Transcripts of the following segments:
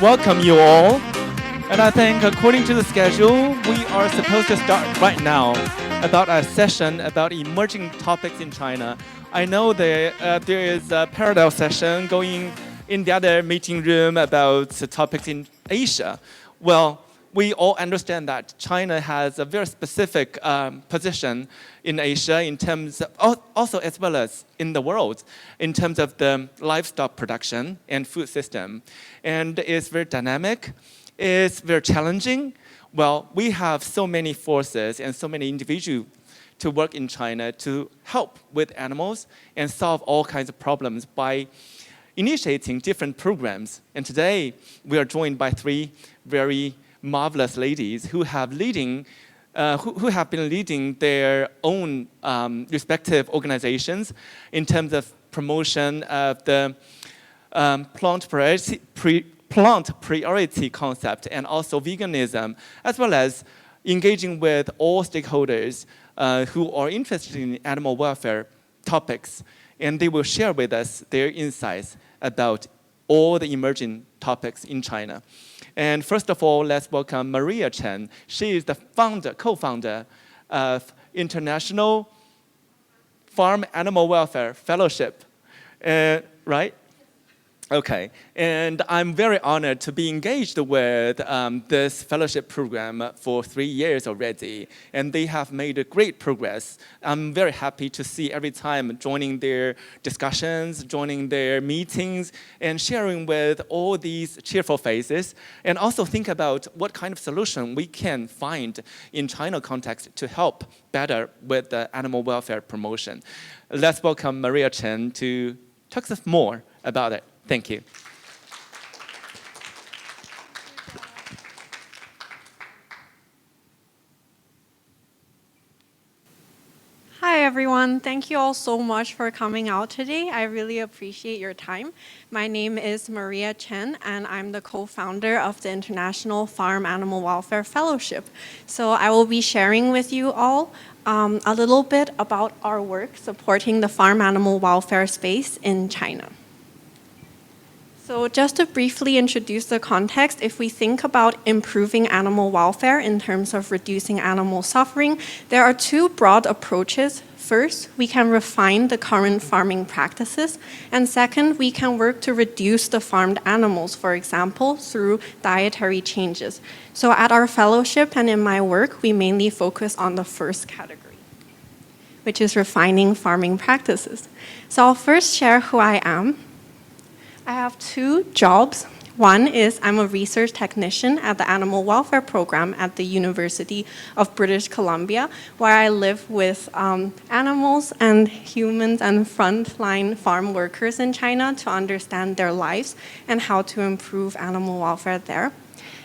welcome you all. And I think according to the schedule, we are supposed to start right now about a session about emerging topics in China. I know there is a parallel session going in the other meeting room about the topics in Asia. Well, we all understand that China has a very specific position in Asia in terms of, also as well as in the world, in terms of the livestock production and food system. And it's very dynamic, it's very challenging. Well, we have so many forces and so many individuals to work in China to help with animals and solve all kinds of problems by initiating different programs. And today, we are joined by three very marvelous ladies who have who have been leading their own respective organizations in terms of promotion of the plant priority concept and also veganism, as well as engaging with all stakeholders who are interested in animal welfare topics. And they will share with us their insights about all the emerging topics in China. And first of all, let's welcome Maria Chen. She is the co-founder of International Farm Animal Welfare Fellowship, right? Okay, and I'm very honored to be engaged with this fellowship program for 3 years already, and they have made a great progress. I'm very happy to see every time joining their discussions, joining their meetings, and sharing with all these cheerful faces, and also think about what kind of solution we can find in China context to help better with the animal welfare promotion. Let's welcome Maria Chen to talk to us more about it. Thank you. Hi everyone, thank you all so much for coming out today. I really appreciate your time. My name is Maria Chen and I'm the co-founder of the International Farm Animal Welfare Fellowship. So I will be sharing with you all a little bit about our work supporting the farm animal welfare space in China. So just to briefly introduce the context, if we think about improving animal welfare in terms of reducing animal suffering, there are two broad approaches. First, we can refine the current farming practices, and second, we can work to reduce the farmed animals, for example, through dietary changes. So at our fellowship and in my work, we mainly focus on the first category, which is refining farming practices. So I'll first share who I am. I have two jobs. One is I'm a research technician at the Animal Welfare Program at the University of British Columbia, where I live with animals and humans and frontline farm workers in China to understand their lives and how to improve animal welfare there.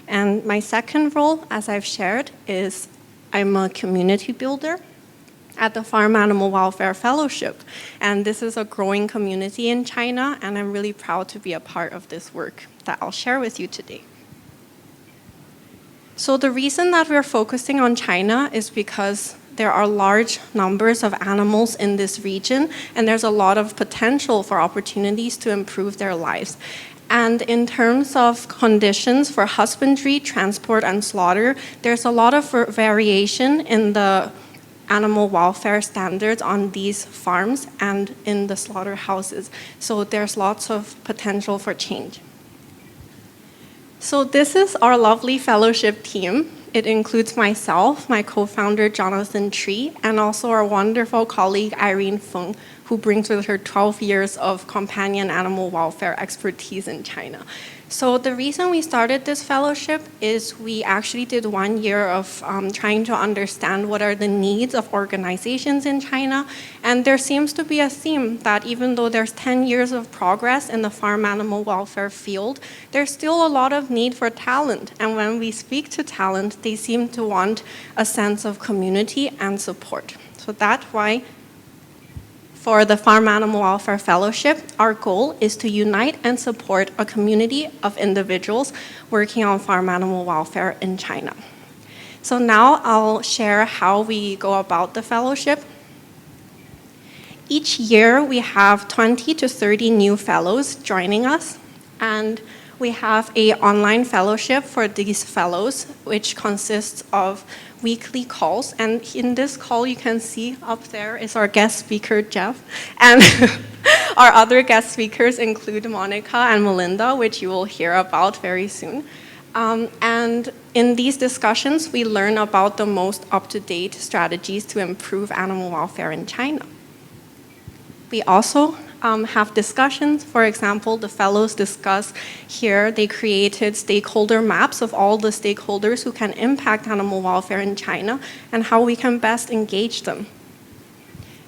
And my second role, as I've shared, is I'm a community builder at the Farm Animal Welfare Fellowship. And this is a growing community in China, and I'm really proud to be a part of this work that I'll share with you today. So the reason that we're focusing on China is because there are large numbers of animals in this region, and there's a lot of potential for opportunities to improve their lives. And in terms of conditions for husbandry, transport, and slaughter, there's a lot of variation in the animal welfare standards on these farms and in the slaughterhouses. So there's lots of potential for change. So this is our lovely fellowship team. It includes myself, my co-founder Jonathan Tree, and also our wonderful colleague Irene Feng, who brings with her 12 years of companion animal welfare expertise in China. So the reason we started this fellowship is we actually did 1 year of trying to understand what are the needs of organizations in China. And there seems to be a theme that even though there's 10 years of progress in the farm animal welfare field, there's still a lot of need for talent. And when we speak to talent, they seem to want a sense of community and support. So that's why for the Farm Animal Welfare Fellowship, our goal is to unite and support a community of individuals working on farm animal welfare in China. So now I'll share how we go about the fellowship. Each year, we have 20 to 30 new fellows joining us, and We have an online fellowship for these fellows, which consists of weekly calls. And in this call, you can see up there is our guest speaker, Jeff. And our other guest speakers include Monica and Melinda, which you will hear about very soon. And in these discussions, we learn about the most up-to-date strategies to improve animal welfare in China. We also have discussions. For example, the fellows discuss here, they created stakeholder maps of all the stakeholders who can impact animal welfare in China and how we can best engage them.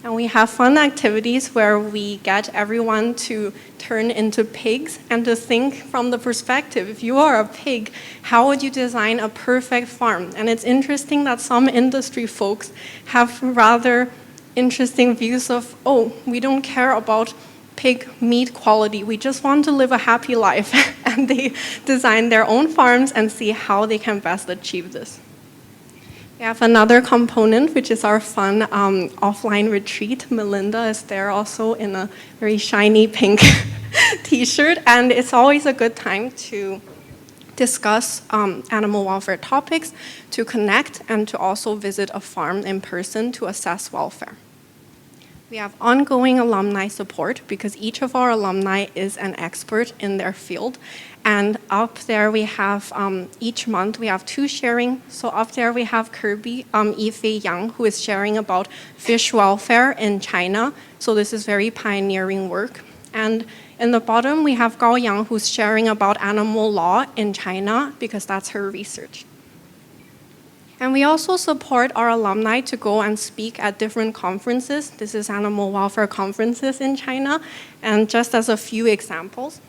And we have fun activities where we get everyone to turn into pigs and to think from the perspective, if you are a pig, how would you design a perfect farm? And it's interesting that some industry folks have rather interesting views of, oh, we don't care about pig meat quality, we just want to live a happy life. And they design their own farms and see how they can best achieve this. We have another component, which is our fun offline retreat. Melinda is there also in a very shiny pink t-shirt, and it's always a good time to discuss animal welfare topics, to connect, and to also visit a farm in person to assess welfare. We have ongoing alumni support because each of our alumni is an expert in their field. And up there we have, each month we have 2 sharing. So up there we have Kirby Yifei Yang, who is sharing about fish welfare in China. So this is very pioneering work. And in the bottom we have Gao Yang, who's sharing about animal law in China because that's her research. And we also support our alumni to go and speak at different conferences. This is animal welfare conferences in China. And just as a few examples,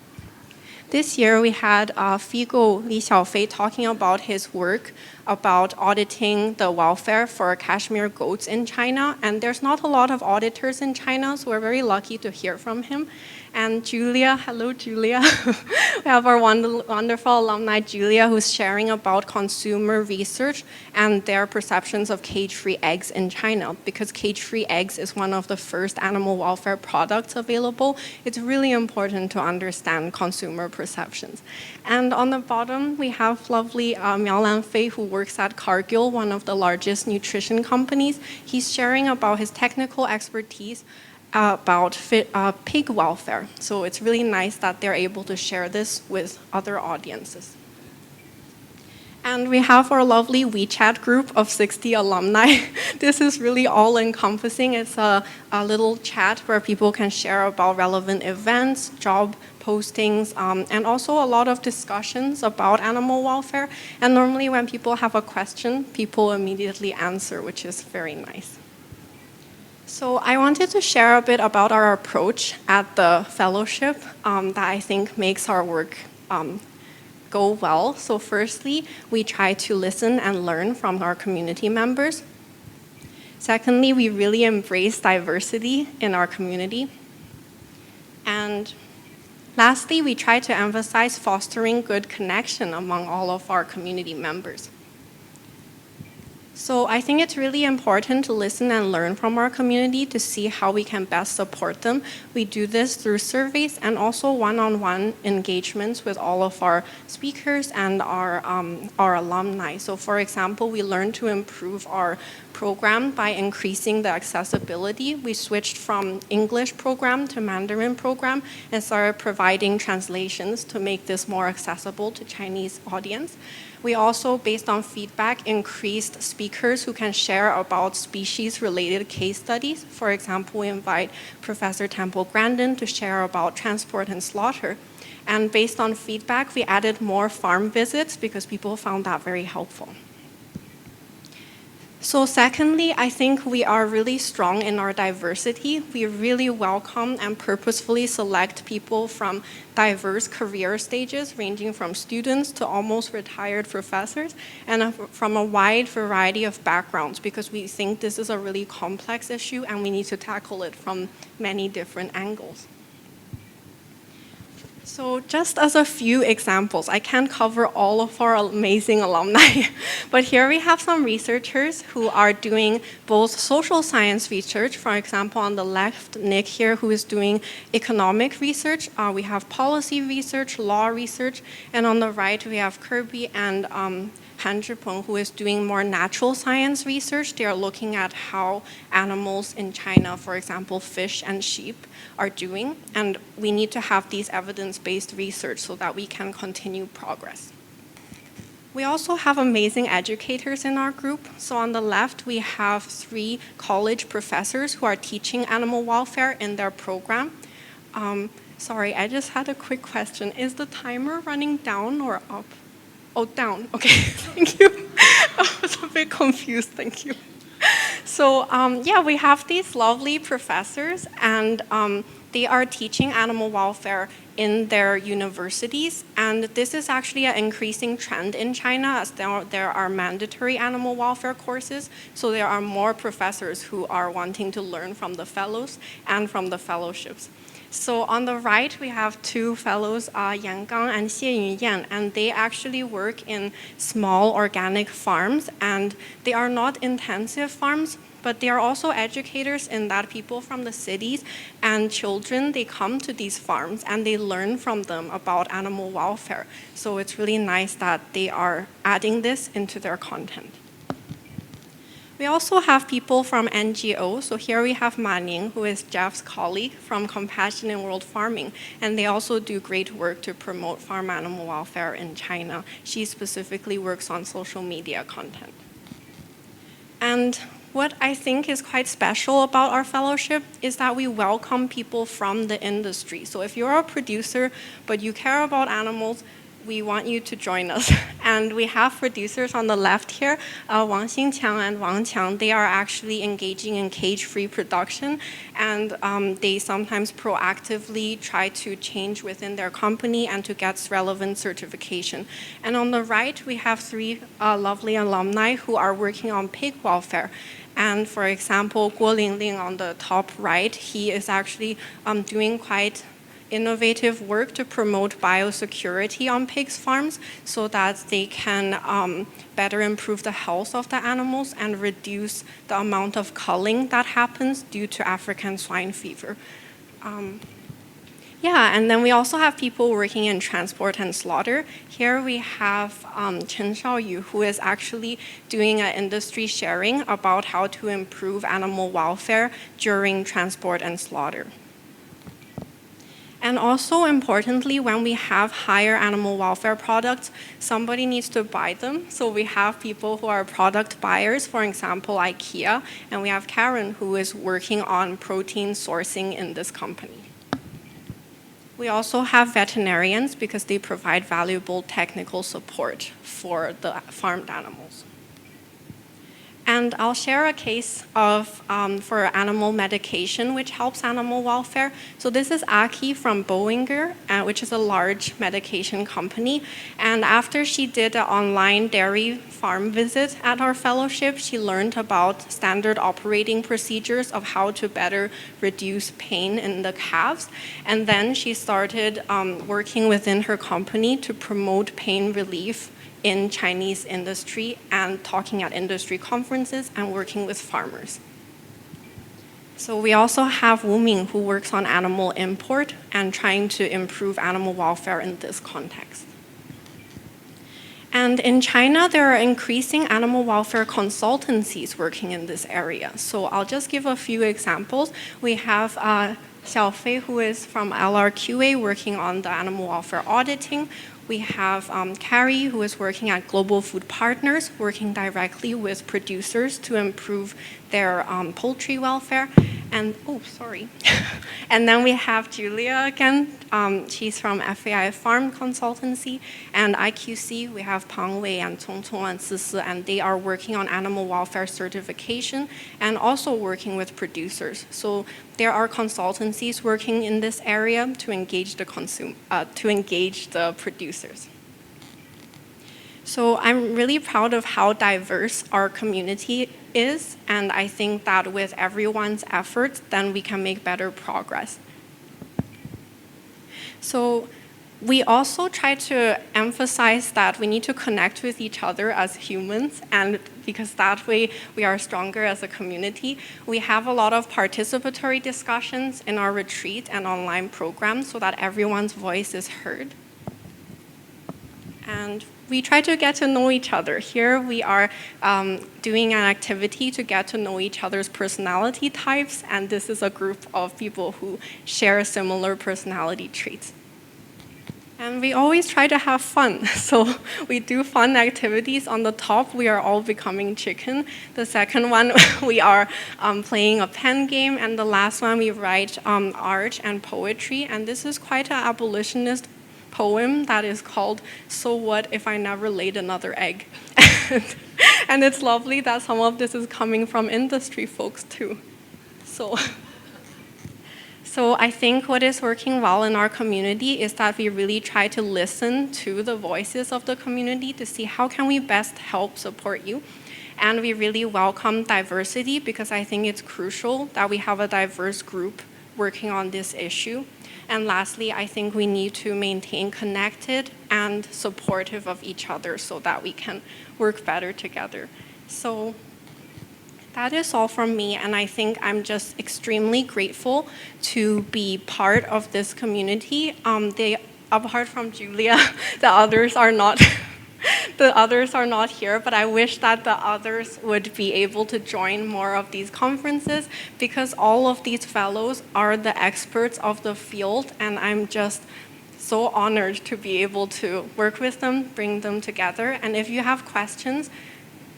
this year we had Figo Li Xiaofei talking about his work about auditing the welfare for Kashmir goats in China. And there's not a lot of auditors in China, so we're very lucky to hear from him. And Julia, hello Julia. We have our wonderful alumni Julia, who's sharing about consumer research and their perceptions of cage-free eggs in China. Because cage-free eggs is one of the first animal welfare products available, it's really important to understand consumer perceptions. And on the bottom, we have lovely Miao Lanfei, who works at Cargill, one of the largest nutrition companies. He's sharing about his technical expertise about pig welfare. So it's really nice that they're able to share this with other audiences. And we have our lovely WeChat group of 60 alumni. This is really all-encompassing. It's a little chat where people can share about relevant events, job postings, and also a lot of discussions about animal welfare. And normally when people have a question, people immediately answer, which is very nice. So I wanted to share a bit about our approach at the fellowship that I think makes our work go well. So firstly, we try to listen and learn from our community members. Secondly, we really embrace diversity in our community. And lastly, we try to emphasize fostering good connection among all of our community members. So I think it's really important to listen and learn from our community to see how we can best support them. We do this through surveys and also one-on-one engagements with all of our speakers and our alumni. So for example, we learn to improve our program by increasing the accessibility. We switched from English program to Mandarin program and started providing translations to make this more accessible to Chinese audience. We also, based on feedback, increased speakers who can share about species-related case studies. For example, we invite Professor Temple Grandin to share about transport and slaughter. And based on feedback, we added more farm visits because people found that very helpful. So secondly, I think we are really strong in our diversity. We really welcome and purposefully select people from diverse career stages, ranging from students to almost retired professors, and from a wide variety of backgrounds, because we think this is a really complex issue and we need to tackle it from many different angles. So just as a few examples, I can't cover all of our amazing alumni, but here we have some researchers who are doing both social science research. For example, on the left, Nick here, who is doing economic research. We have policy research, law research, and on the right, we have Kirby and Han Zhipeng, who is doing more natural science research. They are looking at how animals in China, for example, fish and sheep, are doing. And we need to have these evidence-based research so that we can continue progress. We also have amazing educators in our group. So on the left, we have 3 college professors who are teaching animal welfare in their program. Sorry, I just had a quick question. Is the timer running down or up? Oh, down. Okay, thank you. I was a bit confused, thank you. So yeah, we have these lovely professors, and they are teaching animal welfare in their universities. And this is actually an increasing trend in China, as there are mandatory animal welfare courses. So there are more professors who are wanting to learn from the fellows and from the fellowships. So on the right, we have 2 fellows, Yang Gang and Xie Yunyan, and they actually work in small organic farms, and they are not intensive farms, but they are also educators in that people from the cities and children, they come to these farms and they learn from them about animal welfare. So it's really nice that they are adding this into their content. We also have people from NGOs. So here we have Ma Ning, who is Jeff's colleague from Compassion in World Farming, and they also do great work to promote farm animal welfare in China. She specifically works on social media content. And what I think is quite special about our fellowship is that we welcome people from the industry. So if you're a producer, but you care about animals, we want you to join us. And we have producers on the left here, Wang Xingqiang and Wang Qiang. They are actually engaging in cage-free production, and they sometimes proactively try to change within their company and to get relevant certification. And on the right, we have 3 lovely alumni who are working on pig welfare. And for example, Guo Lingling on the top right, he is actually doing quite innovative work to promote biosecurity on pigs farms so that they can better improve the health of the animals and reduce the amount of culling that happens due to African swine fever. Yeah, and then we also have people working in transport and slaughter. Here we have Chen, who is actually doing an industry sharing about how to improve animal welfare during transport and slaughter. And also importantly, when we have higher animal welfare products, somebody needs to buy them. So we have people who are product buyers, for example, IKEA, and we have Karen who is working on protein sourcing in this company. We also have veterinarians because they provide valuable technical support for the farmed animals. And I'll share a case of for animal medication, which helps animal welfare. So this is Aki from Boehringer, which is a large medication company. And after she did an online dairy farm visit at our fellowship, she learned about standard operating procedures of how to better reduce pain in the calves. And then she started working within her company to promote pain relief in Chinese industry and talking at industry conferences and working with farmers. So we also have Wu Ming, who works on animal import and trying to improve animal welfare in this context. And in China, there are increasing animal welfare consultancies working in this area. So I'll just give a few examples. We have Xiaofei, who is from LRQA, working on the animal welfare auditing. We have Carrie, who is working at Global Food Partners, working directly with producers to improve their poultry welfare. And, oh, sorry. And then we have Julia again. She's from FAI Farm Consultancy. And IQC, we have Pang Wei and Cong Cong and Si, and they are working on animal welfare certification and also working with producers. So there are consultancies working in this area to engage the producers. So I'm really proud of how diverse our community is, and I think that with everyone's efforts, then we can make better progress. So we also try to emphasize that we need to connect with each other as humans, and because that way we are stronger as a community. We have a lot of participatory discussions in our retreat and online programs so that everyone's voice is heard. And we try to get to know each other. Here we are doing an activity to get to know each other's personality types, and this is a group of people who share similar personality traits. And we always try to have fun. So we do fun activities. On the top, we are all becoming chicken. The second one, we are playing a pen game. And the last one, we write art and poetry. And this is quite an abolitionist poem that is called "So What If I Never Laid Another Egg?" And it's lovely that some of this is coming from industry folks too. So I think what is working well in our community is that we really try to listen to the voices of the community to see how can we best help support you. And we really welcome diversity because I think it's crucial that we have a diverse group working on this issue. And lastly, I think we need to maintain connected and supportive of each other so that we can work better together. So that is all from me, and I think I'm just extremely grateful to be part of this community. Apart from Julia, the others are not here, but I wish that the others would be able to join more of these conferences because all of these fellows are the experts of the field, and I'm just so honored to be able to work with them, bring them together. And if you have questions,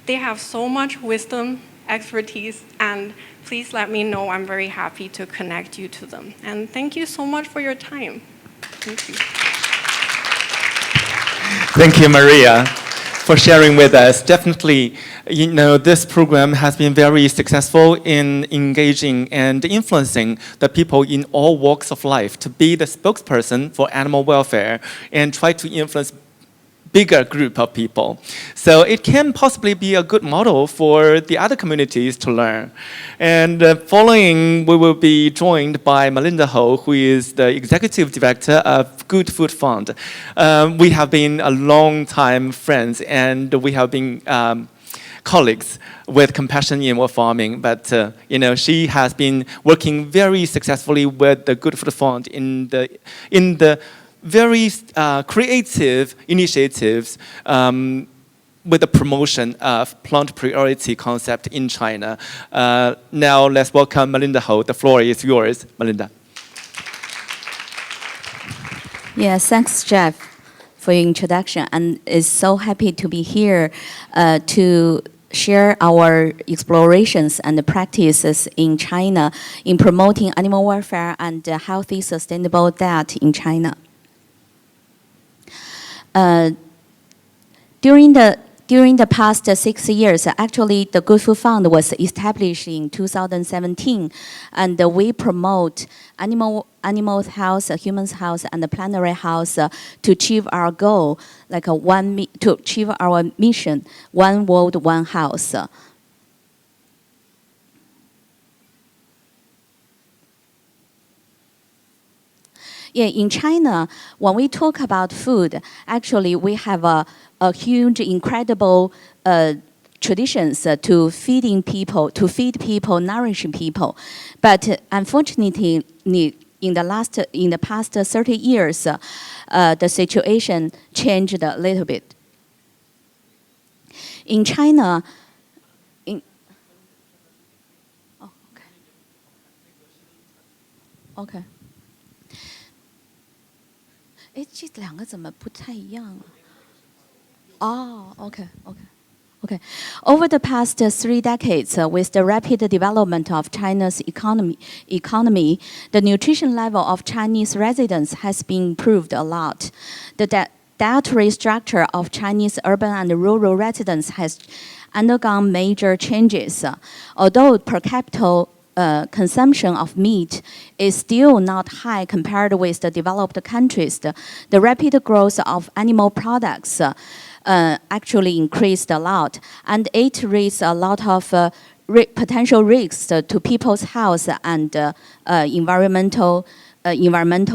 they have so much wisdom, expertise, and please let me know. I'm very happy to connect you to them. And thank you so much for your time. Thank you. Thank you, Maria, for sharing with us. Definitely, you know, this program has been very successful in engaging and influencing the people in all walks of life to be the spokesperson for animal welfare and try to influence bigger group of people. So it can possibly be a good model for the other communities to learn. And following, we will be joined by Melinda Ho, who is the Executive Director of Good Food Fund. We have been a long time friends, and we have been colleagues with Compassion Animal Farming, but you know, she has been working very successfully with the Good Food Fund in the very creative initiatives with the promotion of plant priority concept in China. Now let's welcome Melinda Ho. The floor is yours, Melinda. Yes, thanks, Jeff, for your introduction. And is so happy to be here to share our explorations and practices in China in promoting animal welfare and healthy, sustainable diet in China. During the past 6 years, actually, the Good Food Fund was established in 2017, and we promote animal health, human health, and planetary health to achieve our goal, like to achieve our mission: one world, one health. Yeah, in China, when we talk about food, actually we have a huge, incredible traditions to feed people, nourishing people. But unfortunately, in the past 30 years, the situation changed a little bit. In China, okay. 哎，这两个怎么不太一样啊？ Oh, okay. Over the past 3 decades, with the rapid development of China's economy, the nutrition level of Chinese residents has been improved a lot. The dietary structure of Chinese urban and rural residents has undergone major changes. Although per capita consumption of meat is still not high compared with the developed countries, the rapid growth of animal products actually increased a lot, and it raised a lot of potential risks to people's health and environmental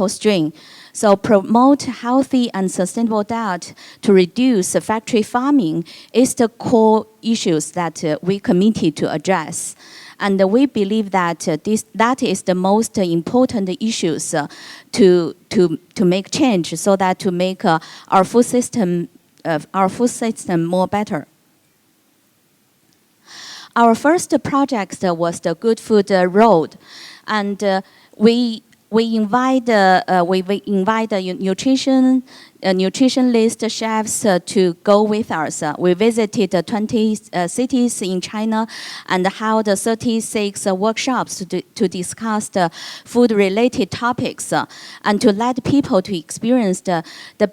strain. So promote healthy and sustainable diet to reduce factory farming is the core issues that we committed to address. And we believe that that is the most important issues to make change, so that to make our food system more better. Our first project was the Good Food Road, and we invite nutritionist chefs to go with us. We visited 20 cities in China and held 36 workshops to discuss the food-related topics and to let people to experience the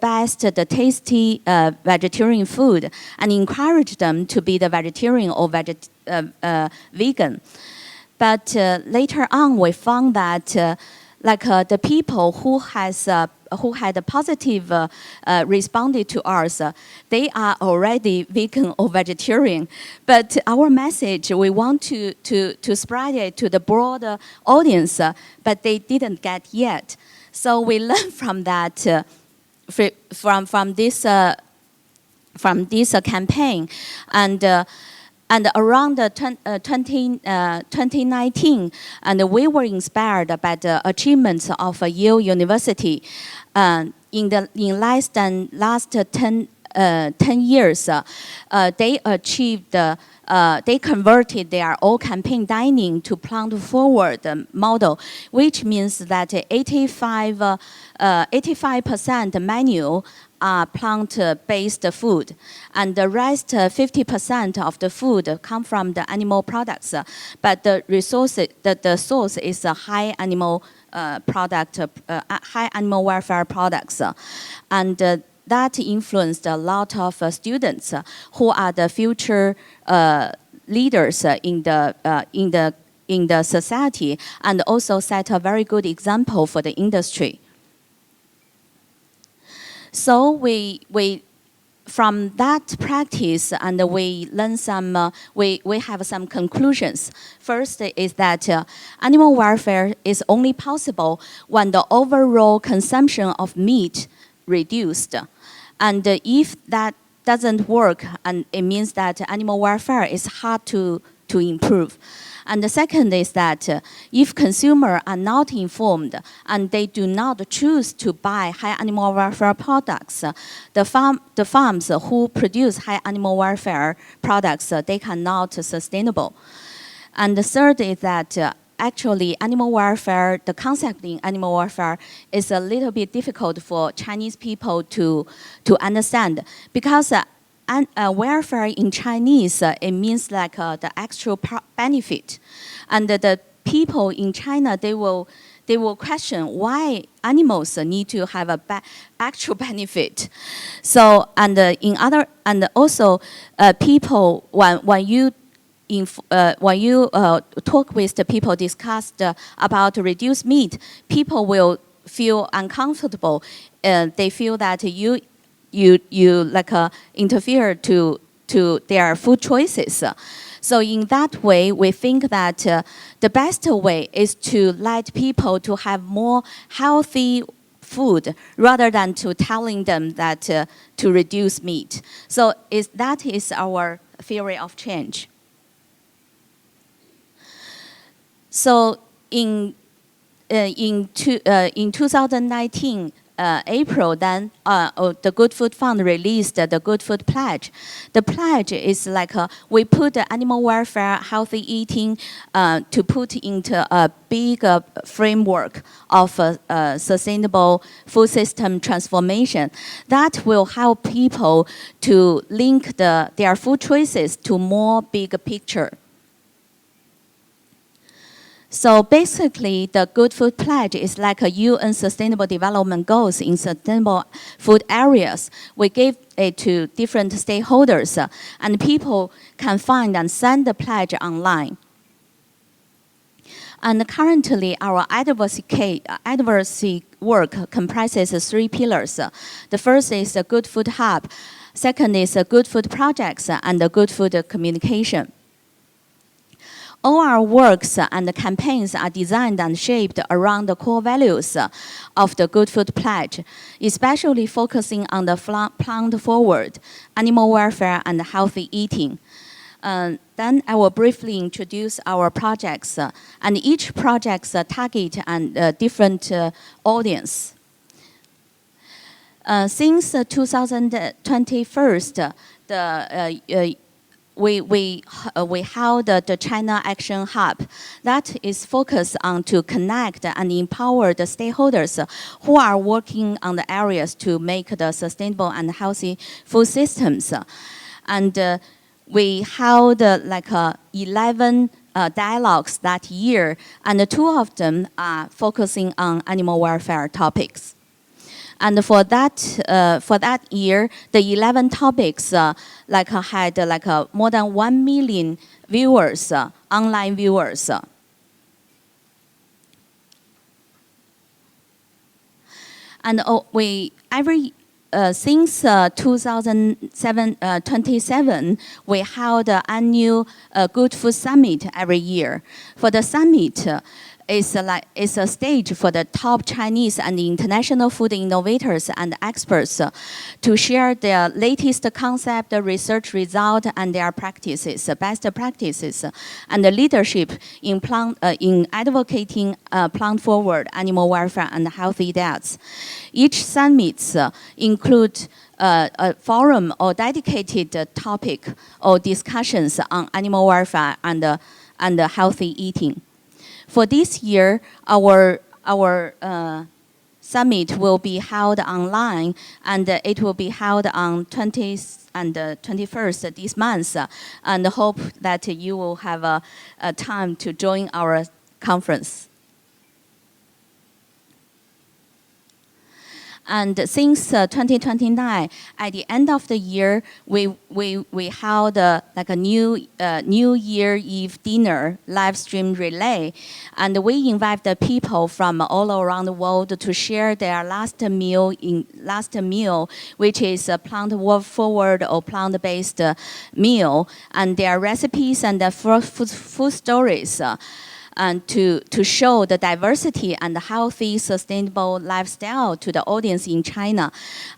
best, the tasty vegetarian food and encourage them to be the vegetarian or vegan. But later on, we found that the people who had a positive responded to us, they are already vegan or vegetarian. But our message, we want to spread it to the broader audience, but they didn't get yet. So we learned from that, from this campaign, and around 2019, and we were inspired by the achievements of Yale University. In last 10 years, they achieved, they converted their old campaign dining to plant-forward model, which means that 85% menu are plant-based food, and the rest 50% of the food come from the animal products. But the source is a high animal high animal welfare products, and that influenced a lot of students who are the future leaders in the society, and also set a very good example for the industry. So we from that practice, and we learn some, we have some conclusions. First is that animal welfare is only possible when the overall consumption of meat reduced. And if that doesn't work, and it means that animal welfare is hard to improve. And the second is that if consumers are not informed and they do not choose to buy high animal welfare products, the farms who produce high animal welfare products, they cannot sustainable. And the third is that actually animal welfare, the concept in animal welfare is a little bit difficult for Chinese people to understand, because welfare in Chinese, it means like the actual benefit. And the people in China, they will question why animals need to have a actual benefit. So, and also people, when you talk with the people, discussed about reduced meat, people will feel uncomfortable. They feel that you like interfere to their food choices. So in that way, we think that the best way is to let people to have more healthy food rather than to telling them that to reduce meat. So that is our theory of change. So in 2019, April, then the Good Food Fund released the Good Food Pledge. The pledge is like we put the animal welfare, healthy eating to put into a big framework of sustainable food system transformation that will help people to link their food choices to more big picture. So basically, the Good Food Pledge is like a UN Sustainable Development Goals in sustainable food areas. We gave it to different stakeholders, and people can find and send the pledge online. And currently, our advocacy work comprises 3 pillars. The first is the Good Food Hub. Second is the Good Food Projects and the Good Food Communication. All our works and campaigns are designed and shaped around the core values of the Good Food Pledge, especially focusing on the plant-forward, animal welfare, and healthy eating. Then I will briefly introduce our projects, and each project's target and different audience. Since 2021, we held the China Action Hub that is focused on to connect and empower the stakeholders who are working on the areas to make the sustainable and healthy food systems. And we held like 11 dialogues that year, and 2 of them are focusing on animal welfare topics. And for that year, the 11 topics had more than 1 million viewers, online viewers. And since 2027, we held an annual Good Food Summit every year. For the summit, it's a stage for the top Chinese and international food innovators and experts to share their latest concept, research result, and their practices, best practices, and the leadership in advocating plant-forward animal welfare and healthy diets. Each summit include a forum or dedicated topic or discussions on animal welfare and healthy eating. For this year, our summit will be held online, and it will be held on 20th and 21st this month, and hope that you will have a time to join our conference. And since 2029, at the end of the year, we held like a New Year Eve dinner live stream relay, and we invite the people from all around the world to share their last meal, which is a plant-forward or plant-based meal, and their recipes and their food stories. And to show the diversity and the healthy, sustainable lifestyle to the audience in China.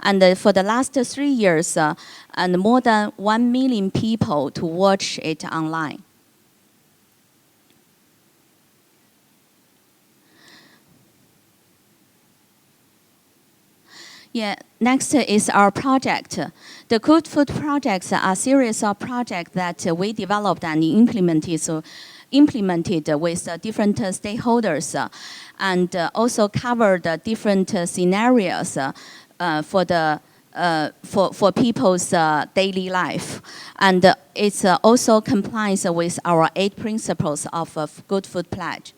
And for the last 3 years, and more than 1 million people to watch it online. Yeah, next is our project. The Good Food Projects are a series of projects that we developed and implemented with different stakeholders, and also covered different scenarios for people's daily life, and it's also complies with our 8 principles of Good Food Pledge.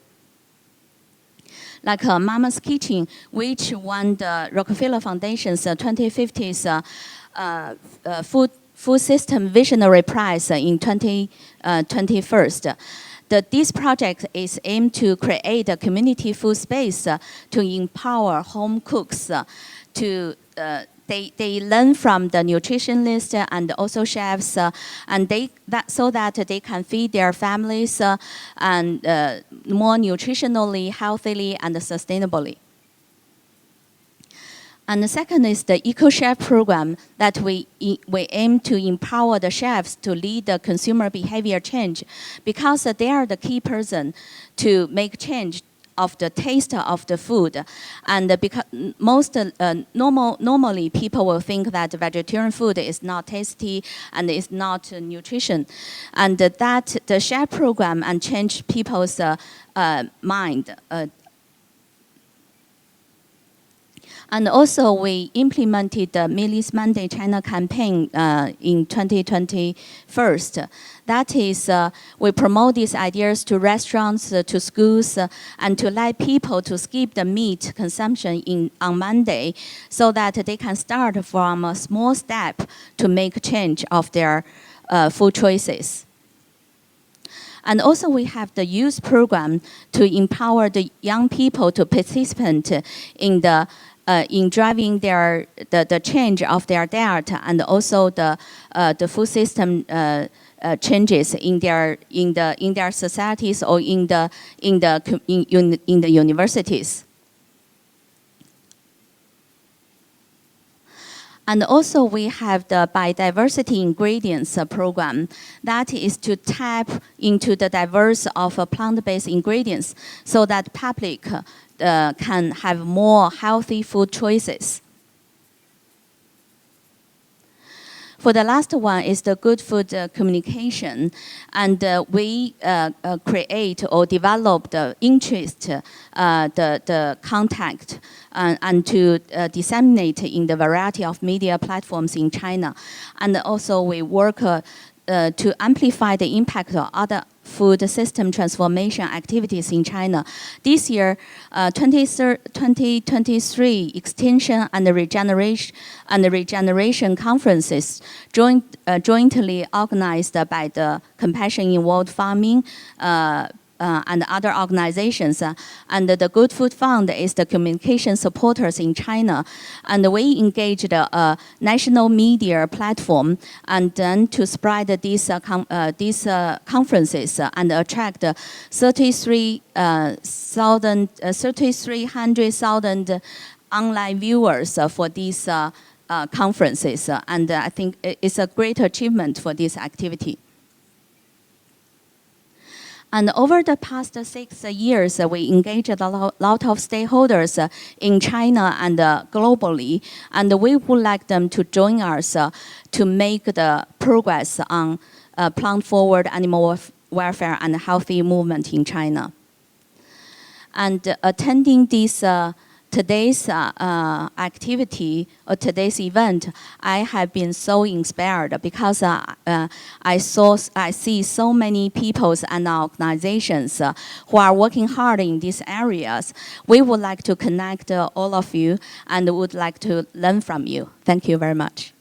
Like Mama's Kitchen, which won the Rockefeller Foundation's 2050's Food System Visionary Prize in 2021. This project is aimed to create a community food space to empower home cooks they learn from the nutritionist and also chefs, and so that they can feed their families and more nutritionally, healthily, and sustainably. And the second is the Eco Chef program that we aim to empower the chefs to lead the consumer behavior change, because they are the key person to make change of the taste of the food. And because normally people will think that vegetarian food is not tasty and is not nutrition, and that the chef program and change people's mind. And also, we implemented the Millie's Monday China campaign in 2021. That is, we promote these ideas to restaurants, to schools, and to let people to skip the meat consumption on Monday, so that they can start from a small step to make change of their food choices. And also we have the youth program to empower the young people to participate in driving the change of their diet, and also the food system changes in their societies or in the universities. And also we have the biodiversity ingredients program that is to tap into the diverse of plant-based ingredients so that public can have more healthy food choices. For the last one is the good food communication, and we create or develop the interest, the contact, and to disseminate in the variety of media platforms in China. And also we work to amplify the impact of other food system transformation activities in China. This year, 2023 Extinction and Regeneration Conferences jointly organized by the Compassion in World Farming and other organizations. And the Good Food Fund is the communication supporters in China. And we engaged a national media platform and then to spread these conferences and attract 300,000 online viewers for these conferences. And I think it's a great achievement for this activity. And over the past 6 years, we engaged a lot of stakeholders in China and globally, and we would like them to join us to make the progress on plant-forward animal welfare and healthy movement in China. And attending this today's activity or today's event, I have been so inspired because I see so many people and organizations who are working hard in these areas. We would like to connect all of you and would like to learn from you. Thank you very much.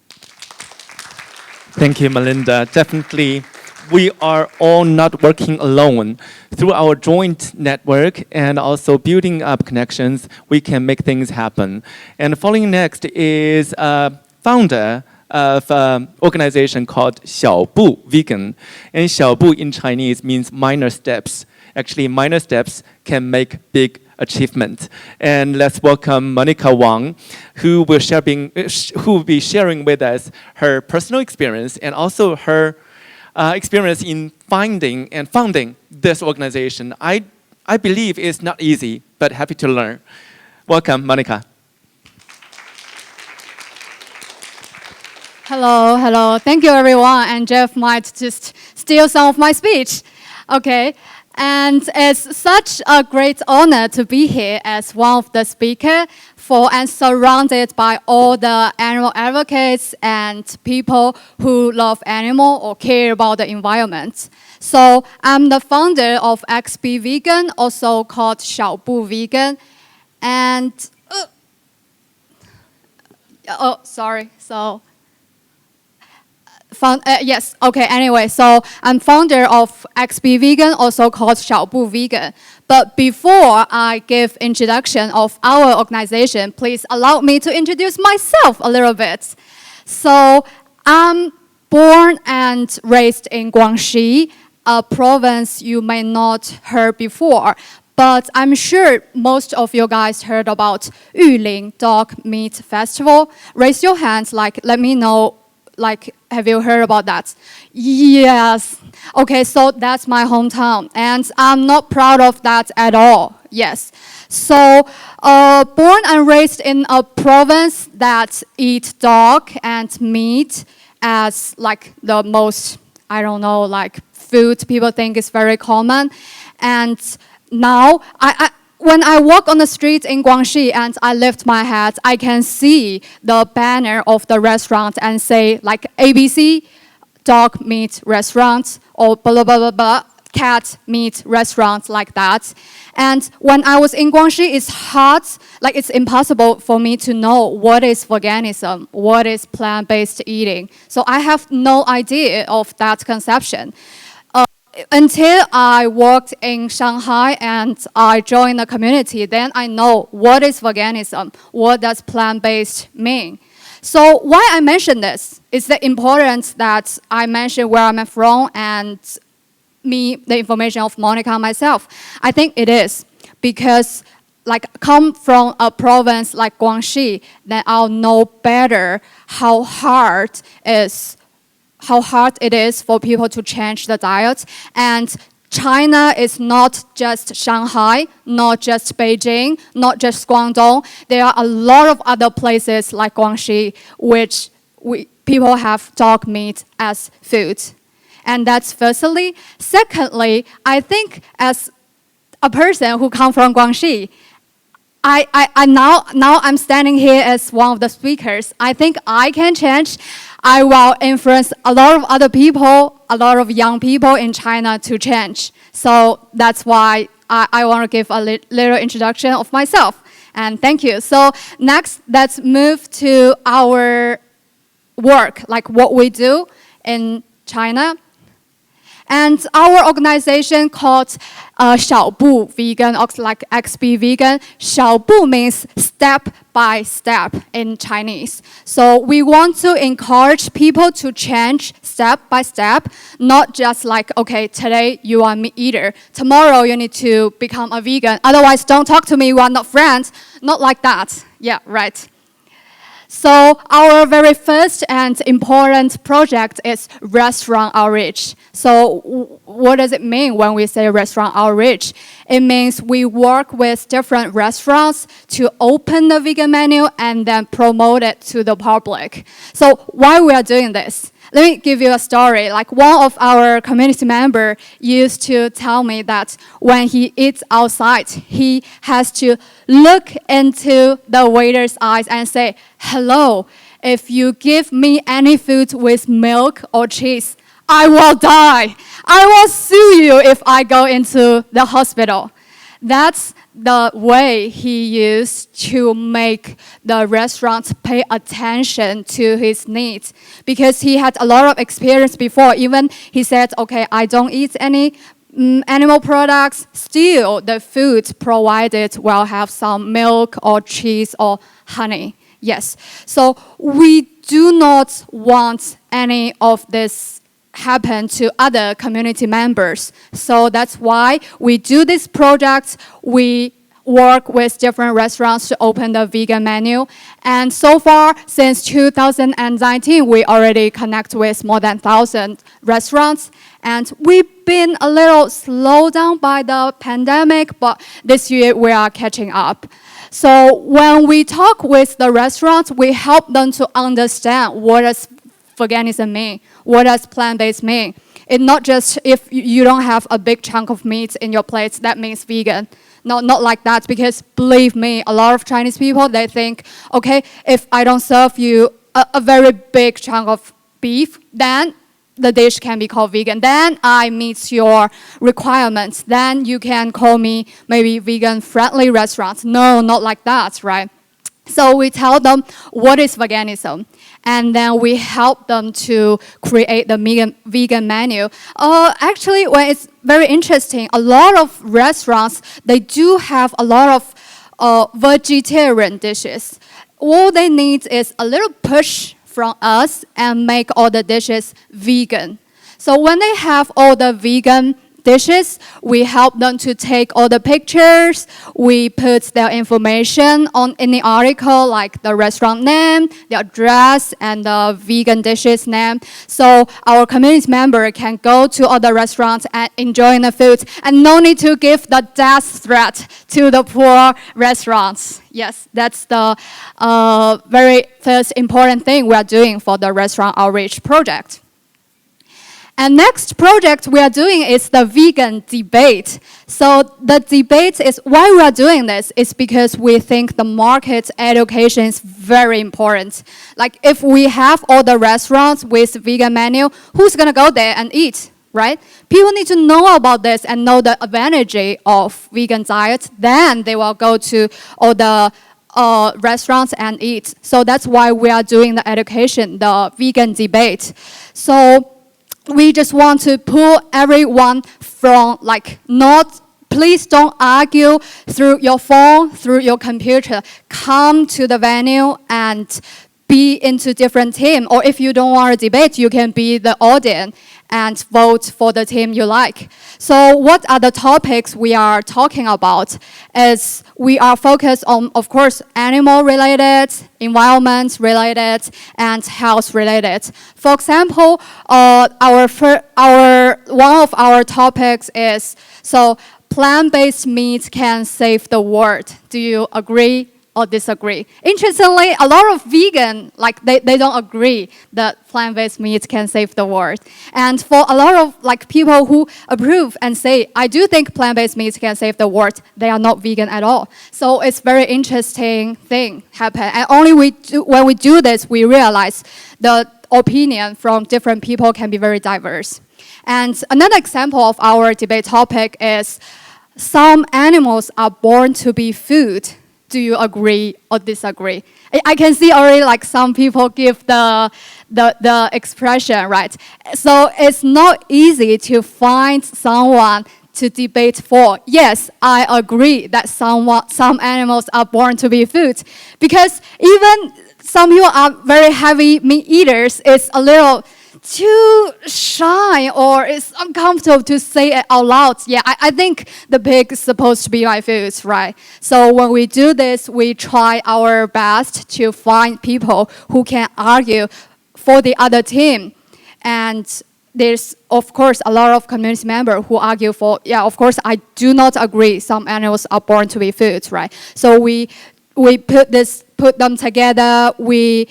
Thank you, Melinda. Definitely, we are all not working alone. Through our joint network and also building up connections, we can make things happen. And following next is a founder of an organization called xiaobuVEGAN. And xiaobu in Chinese means minor steps. Actually, minor steps can make big achievement. And let's welcome Monica Wang, who will be sharing with us her personal experience and also her experience in finding and founding this organization. I believe it's not easy, but happy to learn. Welcome, Monica. Hello, hello. Thank you, everyone. And Jeff might just steal some of my speech. Okay. And it's such a great honor to be here as one of the speakers and surrounded by all the animal advocates and people who love animal or care about the environment. So I'm the founder of xiaobuVEGAN, also called xiaobuVEGAN. And, oh, sorry. So, yes, okay, anyway, so I'm founder of xiaobuVEGAN, also called xiaobuVEGAN. But before I give introduction of our organization, please allow me to introduce myself a little bit. So I'm born and raised in Guangxi, a province you may not heard before. But I'm sure most of you guys heard about Yuling Dog Meat Festival. Raise your hands, let me know. Have you heard about that? Yes. Okay, so that's my hometown, and I'm not proud of that at all. Yes. So, born and raised in a province that eat dog and meat as the most, I don't know, food people think is very common. And now, when I walk on the street in Guangxi and I lift my head, I can see the banner of the restaurant and say ABC, dog meat restaurant, or blah, blah, blah, blah, cat meat restaurant, like that. And when I was in Guangxi, it's hard, it's impossible for me to know what is veganism, what is plant-based eating. So I have no idea of that conception. Until I worked in Shanghai and I joined the community, then I know what is veganism, what does plant-based mean. So why I mention this is the importance that I mentioned where I'm from and the information of Monica and myself. I think it is because like come from a province like Guangxi, then I'll know better how hard it is for people to change the diet. And China is not just Shanghai, not just Beijing, not just Guangdong. There are a lot of other places like Guangxi which people have dog meat as food. And that's firstly. Secondly, I think as a person who comes from Guangxi, now I'm standing here as one of the speakers. I think I can change. I will influence a lot of other people, a lot of young people in China to change. So that's why I want to give a little introduction of myself. And thank you. So next, let's move to our work, like what we do in China. And our organization called xiaobuVEGAN, or like XBVegan. xiaobu means step by step in Chinese. So we want to encourage people to change step by step, not just like, okay, today you are a meat eater, tomorrow you need to become a vegan, otherwise don't talk to me, we are not friends. Not like that. Yeah, right. So our very first and important project is restaurant outreach. So what does it mean when we say restaurant outreach? It means we work with different restaurants to open the vegan menu and then promote it to the public. So why we are doing this? Let me give you a story. Like one of our community members used to tell me that when he eats outside, he has to look into the waiter's eyes and say, "Hello, if you give me any food with milk or cheese, I will die. I will sue you if I go into the hospital." That's the way he used to make the restaurants pay attention to his needs, because he had a lot of experience before. Even he said, okay, I don't eat any animal products, still the food provided will have some milk or cheese or honey. Yes, so we do not want any of this happen to other community members. So that's why we do this project. We work with different restaurants to open the vegan menu. And so far, since 2019, we already connect with more than 1,000 restaurants. And we've been a little slowed down by the pandemic, but this year we are catching up. So when we talk with the restaurants, we help them to understand what does veganism mean? What does plant-based mean? It's not just if you don't have a big chunk of meat in your plate, that means vegan. No, not like that, because believe me, a lot of Chinese people, they think, okay, if I don't serve you a very big chunk of beef, then the dish can be called vegan. Then I meet your requirements. Then you can call me maybe vegan-friendly restaurants. No, not like that, right? So we tell them what is veganism, and then we help them to create the vegan menu. Actually, well, it's very interesting. A lot of restaurants, they do have a lot of vegetarian dishes. All they need is a little push from us and make all the dishes vegan. So when they have all the vegan dishes, we help them to take all the pictures. We put their information in the article, like the restaurant name, the address, and the vegan dishes name. So our community member can go to other restaurants and enjoy the food, and no need to give the death threat to the poor restaurants. Yes, that's the very first important thing we are doing for the restaurant outreach project. And next project we are doing is the vegan debate. So the debate is why we are doing this is because we think the market education is very important. Like if we have all the restaurants with vegan menu, who's gonna go there and eat, right? People need to know about this and know the advantage of vegan diet. Then they will go to all the restaurants and eat. So that's why we are doing the education, the vegan debate. So we just want to pull everyone from please don't argue through your phone, through your computer. Come to the venue and be into different team, or if you don't want to debate, you can be the audience and vote for the team you like. So what are the topics we are talking about? Is we are focused on, of course, animal related, environment related, and health related. For example, one of our topics is, so plant-based meat can save the world. Do you agree or disagree? Interestingly, a lot of vegan, like they don't agree that plant-based meat can save the world. And for a lot of like people who approve and say, I do think plant-based meat can save the world, they are not vegan at all. So it's very interesting thing happen. And only when we do this, we realize the opinion from different people can be very diverse. And another example of our debate topic is some animals are born to be food. Do you agree or disagree? I can see already like some people give the expression, right? So it's not easy to find someone to debate for. Yes, I agree that some animals are born to be food, because even some people are very heavy meat eaters. It's a little too shy or it's uncomfortable to say it out loud. Yeah, I think the pig is supposed to be my food, right? So when we do this, we try our best to find people who can argue for the other team. And there's, of course, a lot of community members who argue for, yeah, of course, I do not agree some animals are born to be food, right? So we put them together, we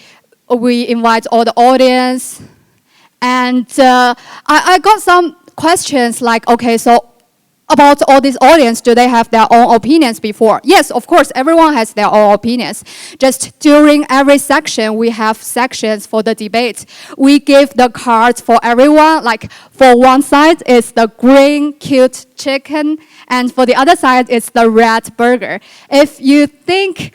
invite all the audience. And I got some questions like, okay, so about all this audience, do they have their own opinions before? Yes, of course, everyone has their own opinions. Just during every section, we have sections for the debate. We give the cards for everyone, like for one side, it's the green, cute chicken, and for the other side, it's the red burger. If you think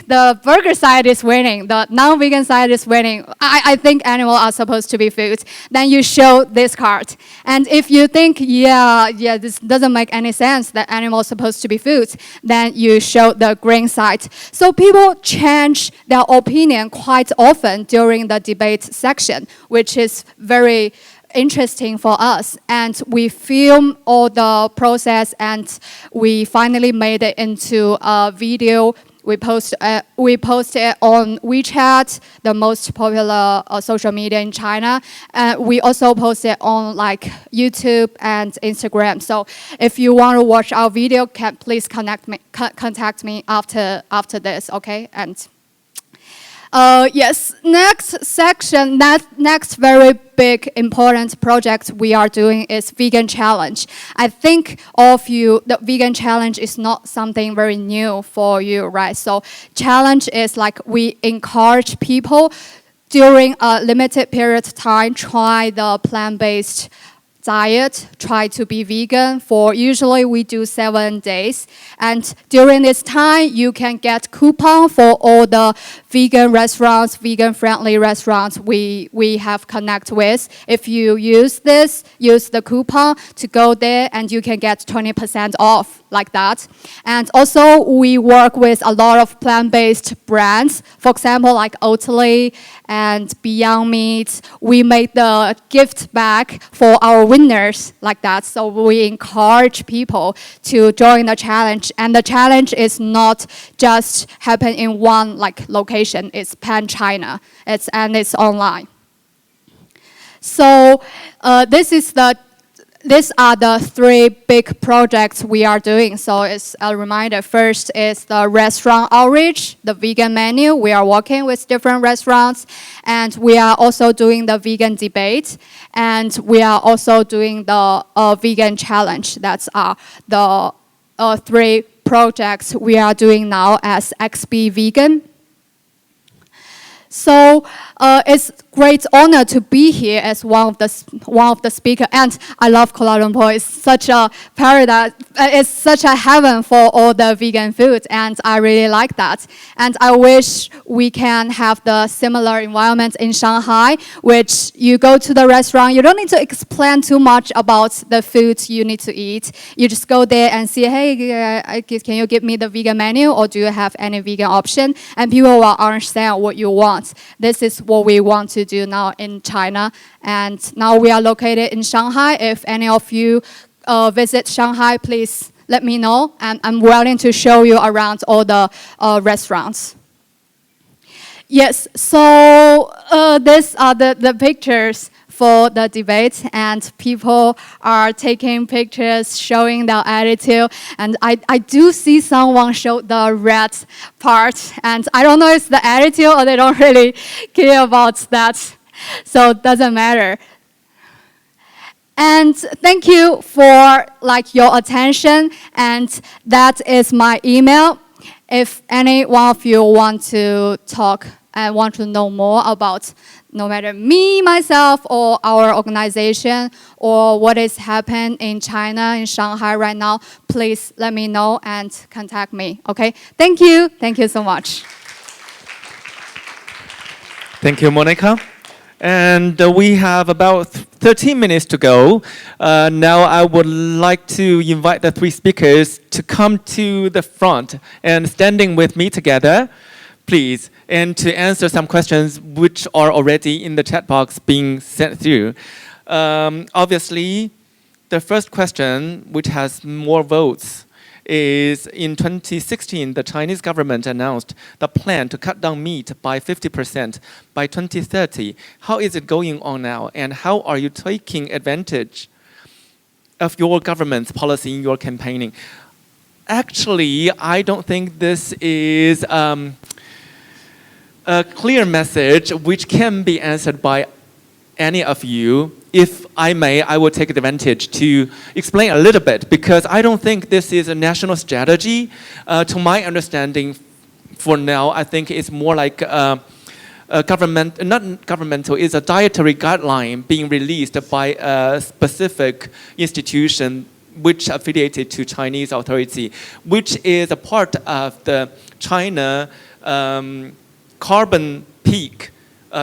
the burger side is winning, the non-vegan side is winning, I think animals are supposed to be food, then you show this card. And if you think, this doesn't make any sense that animals are supposed to be food, then you show the green side. So people change their opinion quite often during the debate section, which is very interesting for us. And we film all the process and we finally made it into a video. We post it on WeChat, the most popular social media in China. We also post it on like YouTube and Instagram. So if you want to watch our video, please contact me after this, okay? And yes, next section, next very big important project we are doing is Vegan Challenge. I think all of you, the Vegan Challenge is not something very new for you, right? So challenge is like we encourage people during a limited period of time, try the plant-based diet, try to be vegan for usually we do 7 days. And during this time, you can get coupon for all the vegan restaurants, vegan-friendly restaurants we have connect with. If you use the coupon to go there and you can get 20% off like that. And also we work with a lot of plant-based brands. For example, like Oatly and Beyond Meat. We made the gift bag for our winners like that. So we encourage people to join the challenge. And the challenge is not just happen in one like location. It's pan-China. It's online. So these are the 3 big projects we are doing. So it's a reminder. First is the restaurant outreach, the vegan menu. We are working with different restaurants. And we are also doing the vegan debate. And we are also doing the vegan challenge. That's the 3 projects we are doing now as XP Vegan. So it's great honor to be here as one of the speakers. And I love Kuala Lumpur. It's such a paradise. It's such a heaven for all the vegan food, and I really like that. And I wish we can have the similar environment in Shanghai, which you go to the restaurant, you don't need to explain too much about the food you need to eat. You just go there and see, hey, can you give me the vegan menu, or do you have any vegan option? And people will understand what you want. This is what we want to do now in China. And now we are located in Shanghai. If any of you visit Shanghai, please let me know. And I'm willing to show you around all the restaurants. Yes, so these are the pictures for the debate, and people are taking pictures showing their attitude. And I do see someone show the red part, and I don't know if it's the attitude or they don't really care about that, so it doesn't matter. And thank you for your attention, and that is my email. If any one of you want to talk and want to know more about no matter me, myself, or our organization, or what is happening in China, in Shanghai right now, please let me know and contact me, okay? Thank you. Thank you so much. Thank you, Monica. And we have about 13 minutes to go. Now I would like to invite the three speakers to come to the front and standing with me together, please, and to answer some questions which are already in the chat box being sent through. Obviously, the first question, which has more votes, is in 2016, the Chinese government announced the plan to cut down meat by 50% by 2030. How is it going on now, and how are you taking advantage of your government's policy in your campaigning? Actually, I don't think this is a clear message which can be answered by any of you. If I may, I will take advantage to explain a little bit, because I don't think this is a national strategy. To my understanding, for now, I think it's more like a government, not governmental, it's a dietary guideline being released by a specific institution which affiliated to Chinese authority, which is a part of the China carbon peak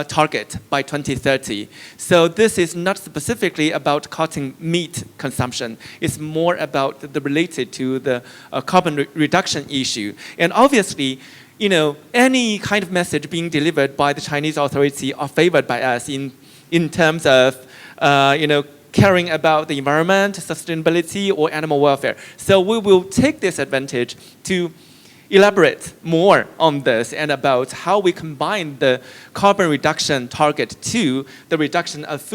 target by 2030. So this is not specifically about cutting meat consumption. It's more about the related to the carbon reduction issue. And obviously, you know, any kind of message being delivered by the Chinese authority are favored by us in terms of, you know, caring about the environment, sustainability, or animal welfare. So we will take this advantage to elaborate more on this and about how we combine the carbon reduction target to the reduction of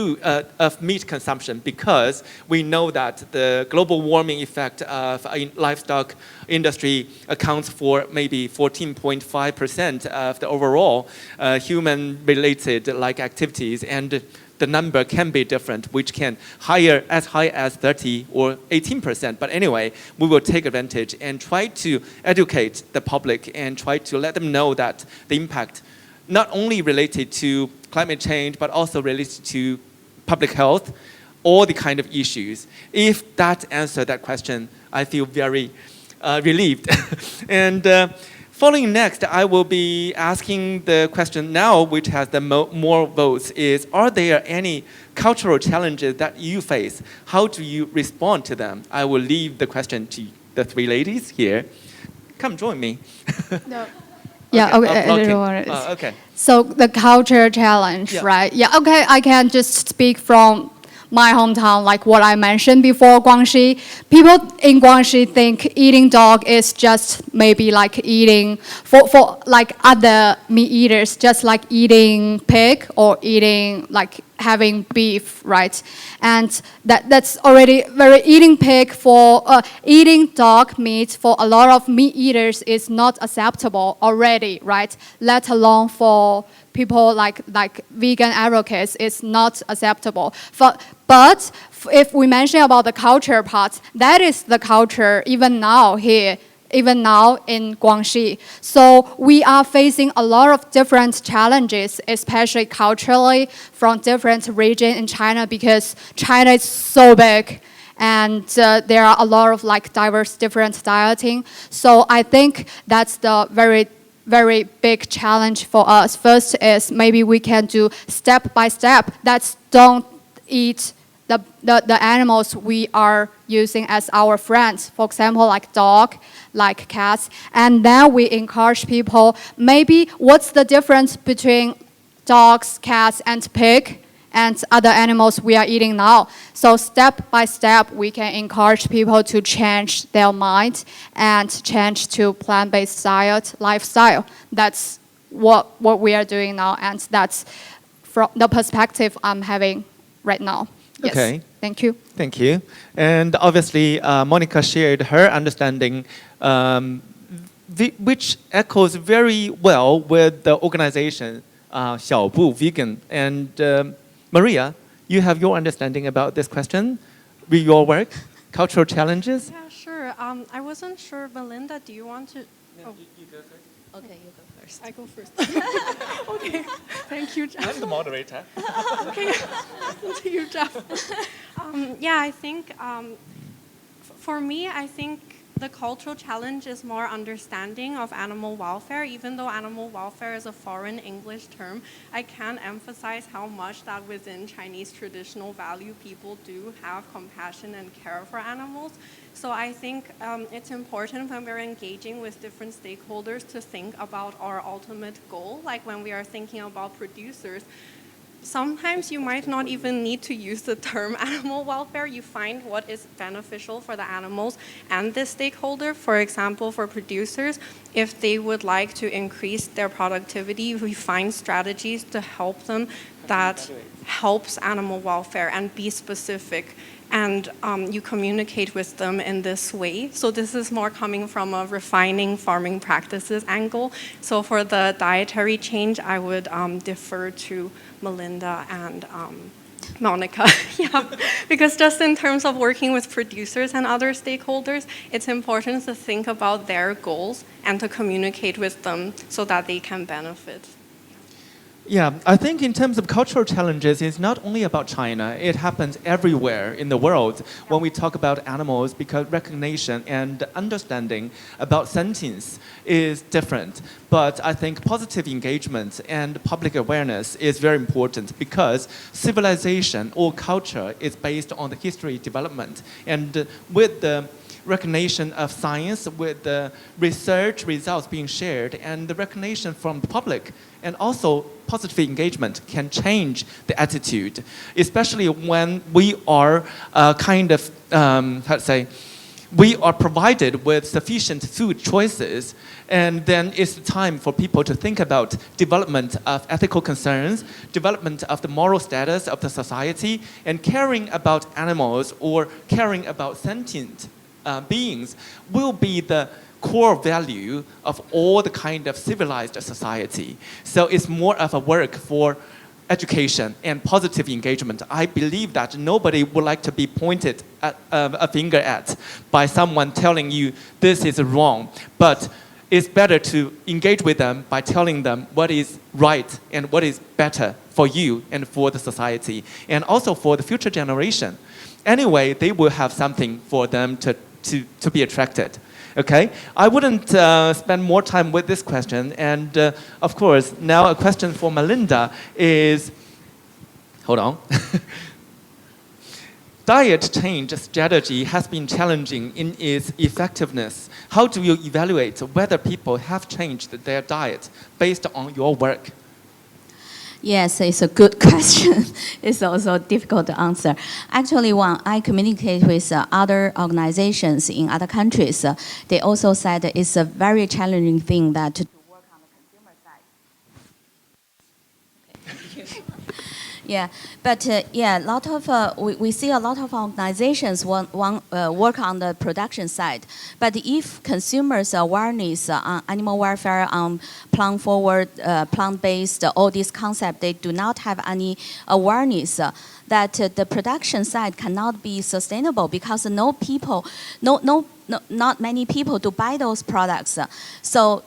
of meat consumption, because we know that the global warming effect of livestock industry accounts for maybe 14.5% of the overall human-related activities, and the number can be different, which can as high as 30 or 18%. But anyway, we will take advantage and try to educate the public and try to let them know that the impact not only related to climate change, but also related to public health, all the kind of issues. If that answered that question, I feel very relieved. And following next, I will be asking the question now, which has the more votes, is, are there any cultural challenges that you face? How do you respond to them? I will leave the question to the three ladies here. Come join me. No. Yeah, okay. I don't want it. Okay. So the culture challenge, Yeah. right? Yeah, okay, I can just speak from my hometown, like what I mentioned before, Guangxi. People in Guangxi think eating dog is just maybe like eating, for like other meat eaters, just like eating pig or eating like having beef, right? And that's already eating pig for eating dog meat for a lot of meat eaters is not acceptable already, right? Let alone for people like vegan advocates, it's not acceptable. But if we mention about the culture part, that is the culture even now here even now in Guangxi. So we are facing a lot of different challenges, especially culturally from different regions in China, because China is so big and there are a lot of like diverse different dieting. So I think that's the very big challenge for us. First is maybe we can do step by step. That's don't eat the animals we are using as our friends. For example, like dog, like cats. And then we encourage people, maybe what's the difference between dogs, cats, and pig and other animals we are eating now. So step by step, we can encourage people to change their mind and change to plant-based diet, lifestyle. That's what we are doing now, and that's from the perspective I'm having right now. Yes. Okay. Thank you. Thank you. And obviously, Monica shared her understanding, which echoes very well with the organization xiaobuVEGAN. And Maria, you have your understanding about this question with your work, cultural challenges? Yeah, sure. I wasn't sure, Melinda, do you want to? No, you go first. Okay, you go first. I go first. Okay, thank you, Jeff. I'm the moderator. Okay, listen to you, Jeff. Yeah, I think for me, I think the cultural challenge is more understanding of animal welfare. Even though animal welfare is a foreign English term, I can emphasize how much that within Chinese traditional value, people do have compassion and care for animals. So I think it's important when we're engaging with different stakeholders to think about our ultimate goal. Like when we are thinking about producers, sometimes you might not even need to use the term animal welfare. You find what is beneficial for the animals and the stakeholder. For example, for producers, if they would like to increase their productivity, we find strategies to help them that helps animal welfare and be specific. And you communicate with them in this way. So this is more coming from a refining farming practices angle. So for the dietary change, I would defer to Melinda and Monica. Yeah, because just in terms of working with producers and other stakeholders, it's important to think about their goals and to communicate with them so that they can benefit. Yeah, I think in terms of cultural challenges, it's not only about China. It happens everywhere in the world when we talk about animals, because recognition and understanding about sentience is different. But I think positive engagement and public awareness is very important, because civilization or culture is based on the history development. And with the recognition of science, with the research results being shared, and the recognition from the public, and also positive engagement can change the attitude, especially when we are we are provided with sufficient food choices, and then it's time for people to think about development of ethical concerns, development of the moral status of the society, and caring about animals or caring about sentient beings will be the core value of all the kind of civilized society. So it's more of a work for education and positive engagement. I believe that nobody would like to be pointed at, a finger at by someone telling you this is wrong, but it's better to engage with them by telling them what is right and what is better for you and for the society, and also for the future generation. Anyway, they will have something for them to be attracted. Okay, I wouldn't spend more time with this question. And of course, now a question for Melinda is, hold on. Diet change strategy has been challenging in its effectiveness. How do you evaluate whether people have changed their diet based on your work? Yes, it's a good question. It's also difficult to answer. Actually, when I communicate with other organizations in other countries, they also said it's a very challenging thing that to work on the consumer side. Okay. Yeah, but yeah, lot of we see a lot of organizations work on the production side. But if consumers' awareness on animal welfare, on plant-based, all these concepts, they do not have any awareness that the production side cannot be sustainable, because no not many people to buy those products. So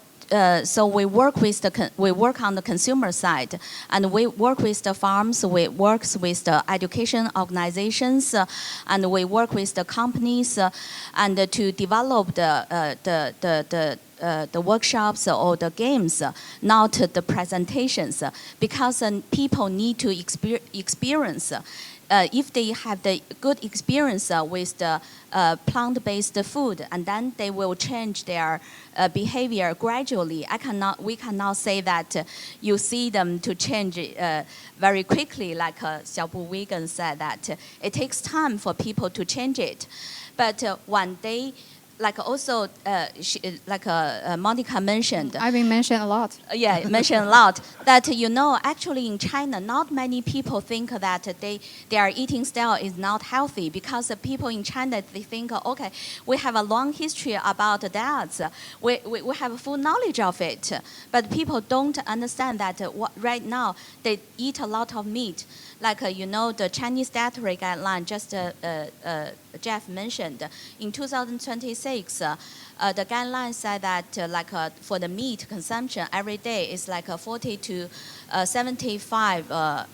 we work on the consumer side, and we work with the farms, we work with the education organizations, and we work with the companies, and to develop the workshops or the games, not the presentations, because people need to experience. If they have the good experience with the plant-based food, and then they will change their behavior gradually. We cannot say that you see them to change very quickly, like xiaobuVEGAN said, that it takes time for people to change it. But one day, like also, Monica mentioned. I've been mentioned a lot. Yeah, mentioned a lot. That, actually in China, not many people think that their eating style is not healthy, because the people in China, they think, okay, we have a long history about that. We have full knowledge of it. But people don't understand that right now, they eat a lot of meat. Like, the Chinese dietary guideline, just Jeff mentioned, in 2026, the guideline said that for the meat consumption every day is like 40 to 75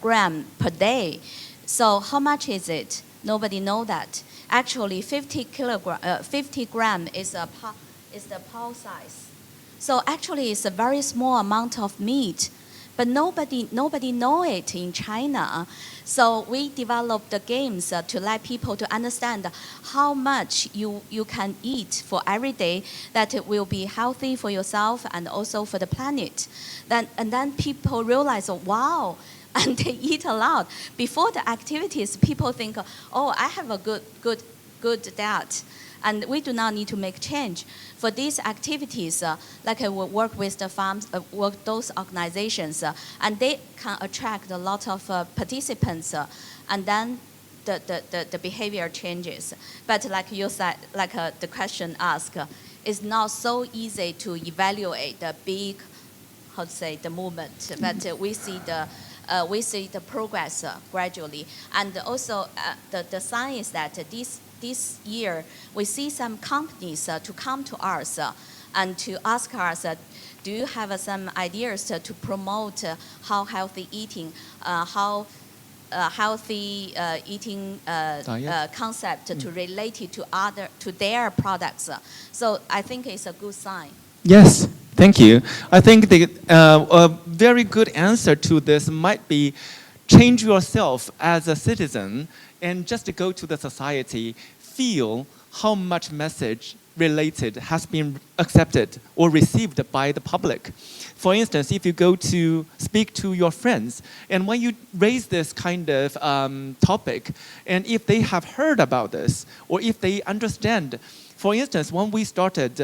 gram per day. So how much is it? Nobody know that. Actually, 50 gram is the paw size. So actually, it's a very small amount of meat. But nobody know it in China. So we developed the games to let people to understand how much you can eat for every day, that it will be healthy for yourself and also for the planet. And then people realize, wow, and they eat a lot. Before the activities, people think, oh, I have a good diet, and we do not need to make change. For these activities, like we work with the farms, work those organizations, and they can attract a lot of participants, and then the behavior changes. But like you said, like the question asked, it's not so easy to evaluate the big, the movement. But we see the progress gradually, and also the sign is that this year, we see some companies to come to us and to ask us, do you have some ideas to promote how healthy eating, how healthy eating concept to relate it to their products? So I think it's a good sign. Yes, thank you. I think a very good answer to this might be change yourself as a citizen and just to go to the society, feel how much message related has been accepted or received by the public. For instance, if you go to speak to your friends, and when you raise this kind of topic, and if they have heard about this, or if they understand. For instance, when I started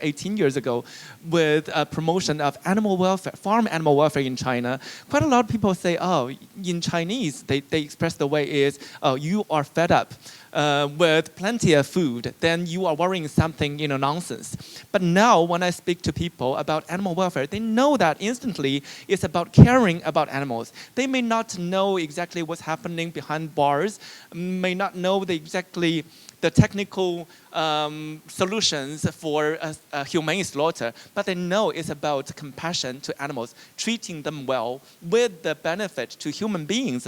18 years ago with promotion of animal welfare, farm animal welfare in China, quite a lot of people say, oh, in Chinese, they express the way is, oh, you are fed up with plenty of food, then you are worrying something, nonsense. But now when I speak to people about animal welfare, they know that instantly it's about caring about animals. They may not know exactly what's happening behind bars, may not know exactly the technical solutions for a humane slaughter, but they know it's about compassion to animals, treating them well with the benefit to human beings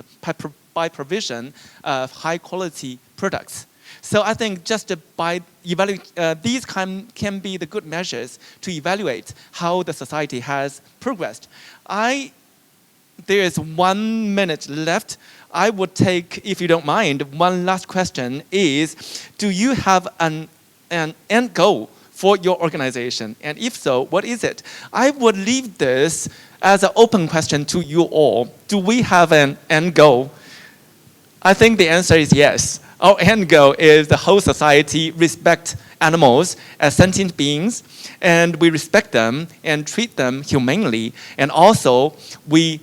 by provision of high quality products. So I think just by evaluating, these can be the good measures to evaluate how the society has progressed. There is 1 minute left. I would take, if you don't mind, one last question is, do you have an end goal for your organization? And if so, what is it? I would leave this as an open question to you all. Do we have an end goal? I think the answer is yes. Our end goal is the whole society respect animals as sentient beings, and we respect them and treat them humanely, and also we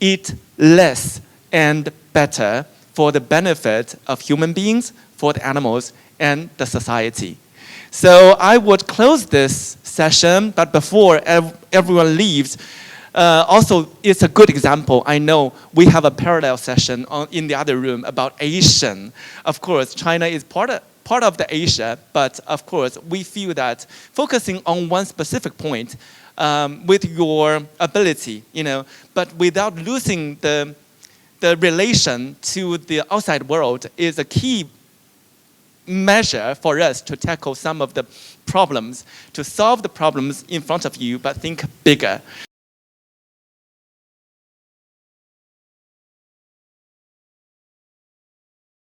eat less and better for the benefit of human beings, for the animals, and the society. So I would close this session, but before everyone leaves, also it's a good example. I know we have a parallel session in the other room about Asian. Of course, China is part part of the Asia, but of course, we feel that focusing on one specific point with your ability, but without losing the relation to the outside world is a key measure for us to tackle some of the problems, to solve the problems in front of you, but think bigger.